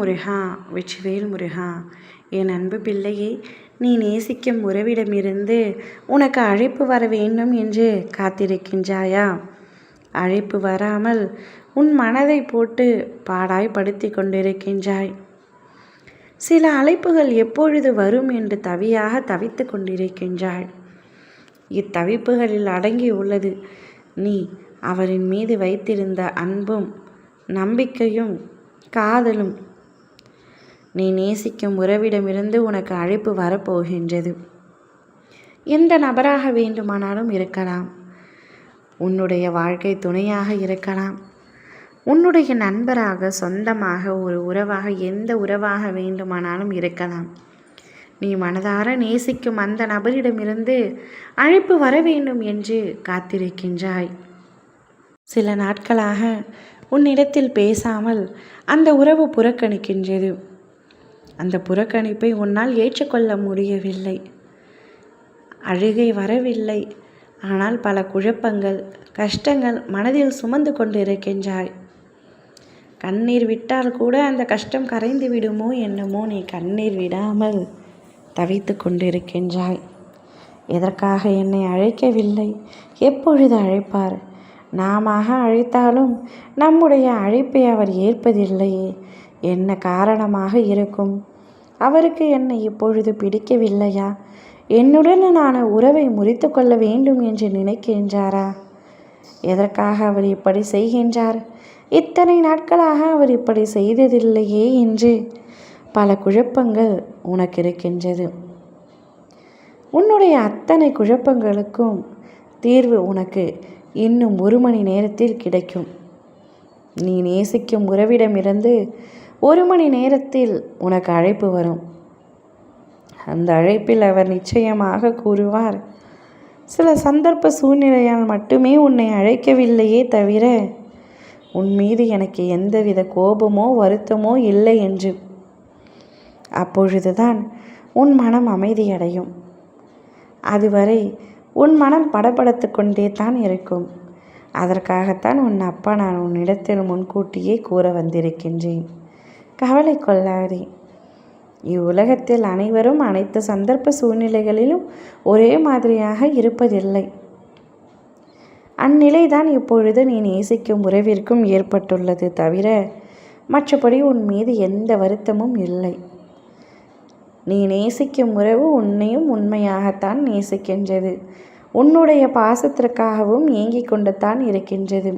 முருகா, வெற்றிவேல் முருகா. என் அன்பு பிள்ளையே, நீ நேசிக்கும் உறவிடமிருந்து உனக்கு அழைப்பு வர வேண்டும் என்று காத்திருக்கின்றாயா? அழைப்பு வராமல் உன் மனதை போட்டு பாடாய்படுத்தி கொண்டிருக்கின்றாய். சில அழைப்புகள் எப்பொழுது வரும் என்று தவித்து கொண்டிருக்கின்றாய். இத்தவிப்புகளில் அடங்கி உள்ளது நீ அவரின் மீது வைத்திருந்த அன்பும் நம்பிக்கையும் காதலும். நீ நேசிக்கும் உறவிடமிருந்து உனக்கு அழைப்பு வரப்போகின்றது. எந்த நபராக வேண்டுமானாலும் இருக்கலாம். உன்னுடைய வாழ்க்கை துணையாக இருக்கலாம், உன்னுடைய நண்பராக, சொந்தமாக, ஒரு உறவாக, எந்த உறவாக வேண்டுமானாலும் இருக்கலாம். நீ மனதார நேசிக்கும் அந்த நபரிடமிருந்து அழைப்பு வர வேண்டும் என்று காத்திருக்கின்றாய். சில நாட்களாக உன்னிடத்தில் பேசாமல் அந்த உறவு புறக்கணிக்கின்றது. அந்த புறக்கணிப்பை உன்னால் ஏற்றுக்கொள்ள முடியவில்லை. அழுகை வரவில்லை, ஆனால் பல குழப்பங்கள், கஷ்டங்கள் மனதில் சுமந்து கொண்டிருக்கின்றாய். கண்ணீர் விட்டால் கூட அந்த கஷ்டம் கரைந்து விடுமோ என்னமோ நீ கண்ணீர் விடாமல் தவித்து கொண்டிருக்கின்றாய். எதற்காக என்னை அழைக்கவில்லை? எப்பொழுது அழைப்பார்? நாம அழைத்தாலும் நம்முடைய அழைப்பை அவர் ஏற்பதில்லையே, என்ன காரணமாக இருக்கும்? அவருக்கு என்னை இப்பொழுது பிடிக்கவில்லையா? என்னுடனான உறவை முறித்து கொள்ள வேண்டும் என்று நினைக்கின்றாரா? எதற்காக அவர் இப்படி செய்கின்றார்? இத்தனை நாட்களாக அவர் இப்படி செய்ததில்லையே என்று பல குழப்பங்கள் உனக்கு இருக்கின்றது. உன்னுடைய அத்தனை குழப்பங்களுக்கும் தீர்வு உனக்கு இன்னும் 1 மணி நேரத்தில் கிடைக்கும். நீ நேசிக்கும் உறவிடமிருந்து 1 மணி நேரத்தில் உனக்கு அழைப்பு வரும். அந்த அழைப்பில் அவர் நிச்சயமாக கூறுவார், சில சந்தர்ப்ப சூழ்நிலையால் மட்டுமே உன்னை அழைக்கவில்லையே தவிர உன் மீது எனக்கு எந்தவித கோபமோ வருத்தமோ இல்லை என்று. அப்பொழுதுதான் உன் மனம் அமைதியடையும். அதுவரை உன் மனம் படபடத்து கொண்டே தான் இருக்கும். அதற்காகத்தான் உன் அப்பா நான் உன்னிடத்தில் முன்கூட்டியே கூற வந்திருக்கின்றேன். கவலை கொள்ளாதே. இவ்வுலகத்தில் அனைவரும் அனைத்து சந்தர்ப்ப சூழ்நிலைகளிலும் ஒரே மாதிரியாக இருப்பதில்லை. அந்நிலைதான் இப்பொழுது நீ நேசிக்கும் உறவிற்கும் ஏற்பட்டுள்ளது தவிர மற்றபடி உன் மீது எந்த வருத்தமும் இல்லை. நீ நேசிக்கும் உறவு உன்னையும் உண்மையாகத்தான் நேசிக்கின்றது. உன்னுடைய பாசத்திற்காகவும் ஏங்கிக் கொண்டு தான் இருக்கின்றது.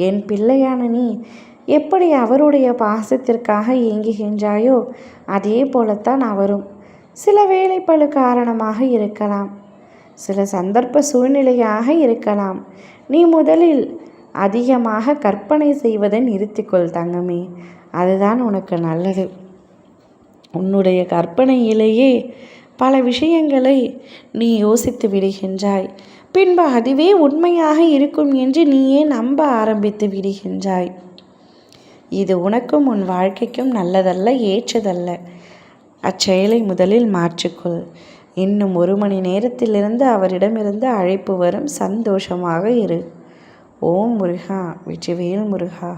என் பிள்ளையான நீ எப்படி அவருடைய பாசத்திற்காக ஏங்குகின்றாயோ அதே போலத்தான் அவரும். சில வேளைப்பளு காரணமாக இருக்கலாம், சில சந்தர்ப்ப சூழ்நிலையாக இருக்கலாம். நீ முதலில் அதிகமாக கற்பனை செய்வதை நிறுத்திக்கொள் தங்கமே, அதுதான் உனக்கு நல்லது. உன்னுடைய கற்பனையிலேயே பல விஷயங்களை நீ யோசித்து விடுகின்றாய். பின்பு அதுவே உண்மையாக இருக்கும் என்று நீயே நம்ப ஆரம்பித்து விடுகின்றாய். இது உனக்கும் உன் வாழ்க்கைக்கும் நல்லதல்ல, ஏற்றதல்ல. அச்செயலை முதலில் மாற்றிக்கொள். இன்னும் 1 மணி நேரத்திலிருந்து அவரிடமிருந்து அழைப்பு வரும். சந்தோஷமாக இரு. ஓம் முருகா, வெற்றிவேல் முருகா.